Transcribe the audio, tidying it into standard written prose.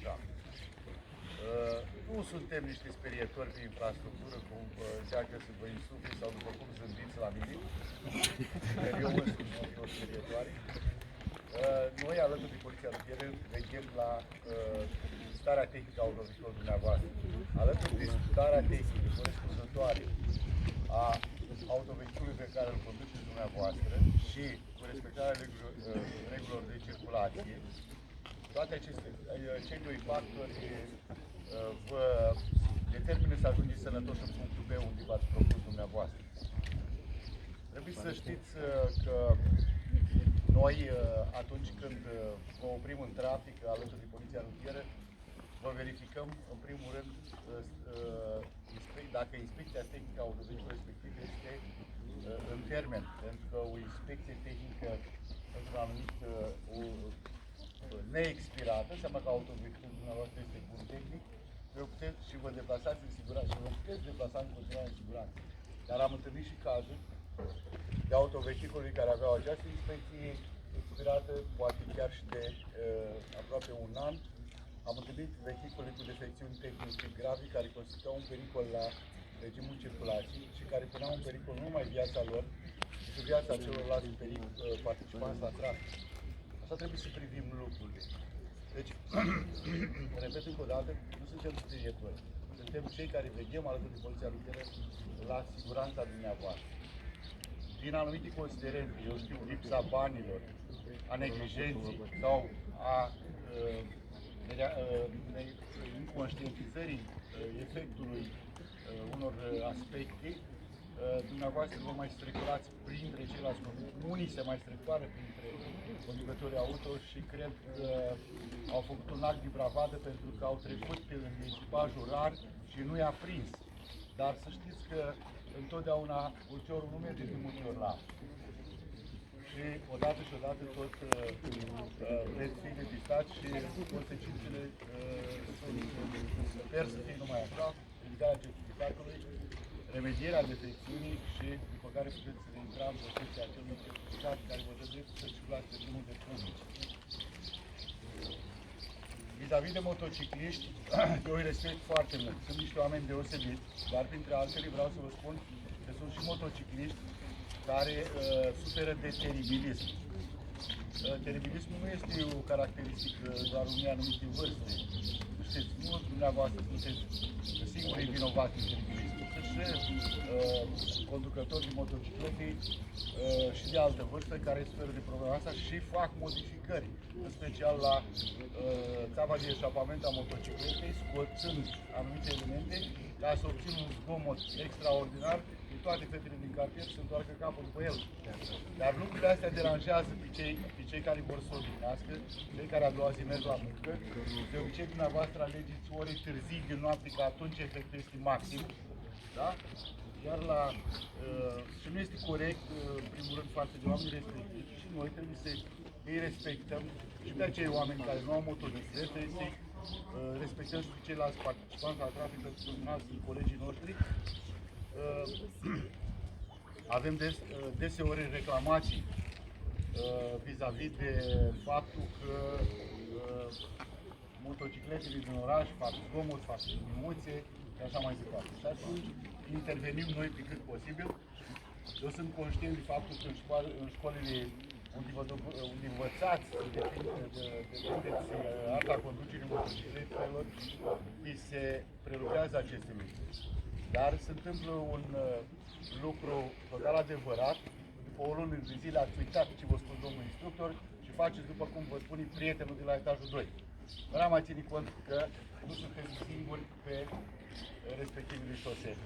deja. Nu suntem niște sperietori pe infrastructură, cum încearcă să vă insufle sau după cum zâmbiți la mine. Eu însumi nu fiu o sperietoare. Noi, alături de Poliția Rutieră, veghem la starea tehnică a autovehiculului dumneavoastră. Alături de starea tehnică corespunzătoare a autovehiculului pe care îl conduceți dumneavoastră și cu respectarea regulilor de circulație, toate cei doi factori vă determină să ajungeți sănătos în punctul B unde v-ați propus dumneavoastră. Trebuie să știți că noi, atunci când vă oprim în trafic alături de Poliția Rutieră, vă verificăm, în primul rând, dacă inspecția tehnică a autovehiculului respectiv este în termen, pentru că o inspecție tehnică pentru un anumit neexpirată înseamnă că autovehiculul dumneavoastră este bun tehnic, vă puteți și vă deplasați în siguranță și vă puteți deplasa în continuare în siguranță. Dar am întâlnit și cazuri de autovehicule care aveau această inspecție expirată, poate chiar și de aproape un an. Am întâlnit vehicule cu defecțiuni tehnice grave care constituiau un pericol la regimul circulației și care puneau în pericol nu numai viața lor, ci și viața celorlalți participanți la trafic. Așa trebuie să privim lucrurile. Deci, repet încă o dată, nu suntem sperietori. Suntem cei care veghem alături de Poliția Rutieră la siguranța dumneavoastră. Din anumite considerente, eu știu, lipsa banilor, a neglijenței sau a inconștientizării efectului unor aspecte, dumneavoastră vă mai strecurați printre ceilalți conducători. Unii se mai strecoară printre conducătorii auto și cred că au făcut un act de bravadă pentru că au trecut pe echipajul rar și nu i-a prins. Dar să știți că întotdeauna ulciorul nu merge de multe ori la și odată și odată tot veți fi depistați și consecințele sper să fie numai așa, ridicarea certificatului, remedierea defecțiunii și după care puteți intra în protecția acelui certificat care vă dă dreptul să circulați pe drumul de public. Vis-a-vis de motocicliști, eu îi respect foarte mult. Sunt niște oameni deosebiți, dar printre altele vreau să vă spun că sunt și motocicliști care suferă de teribilism. Teribilismul nu este o caracteristică doar unei anumite vârste. Știți, nu dumneavoastră sunteți singurii vinovați de teribilism. Sunt și conducători de motociclete și de altă vârstă care suferă de problema asta și fac modificări, în special la țeava de eșapament a motocicletei, scoțând anumite elemente ca să obțină un zgomot extraordinar, toate fetele din cartier se întoarcă capul după el. Dar lucrurile astea deranjează pe cei care vor să odinească, cei care a doua zi merg la muncă. De obicei, dumneavoastră alegeți ore târzii din noapte, că atunci efectul este maxim. Da? Iar la... și nu este corect, în primul rând, față de oameni respectivi. Și noi trebuie să îi respectăm și pe acei oameni care nu au motociclete, să-i respectăm și pe ceilalți participanți la trafic, pentru că sunt colegii noștri. Avem deseori reclamații vis-a-vis de faptul că motocicletele din oraș fac zgomot, fac diminuțe și așa mai departe. Și atunci intervenim noi pe cât posibil. Eu sunt conștient de faptul că în școlile unde învățați să deprindeți arta conducerii motocicletelor, vi se prelucrează aceste lucruri. Dar se întâmplă un lucru total adevărat. După o lună de zile ați uitat ce vă spus domnul instructor și faceți după cum vă spune prietenul de la etajul 2. Nu am mai ținut cont că nu sunteți singuri pe respectivele șosele.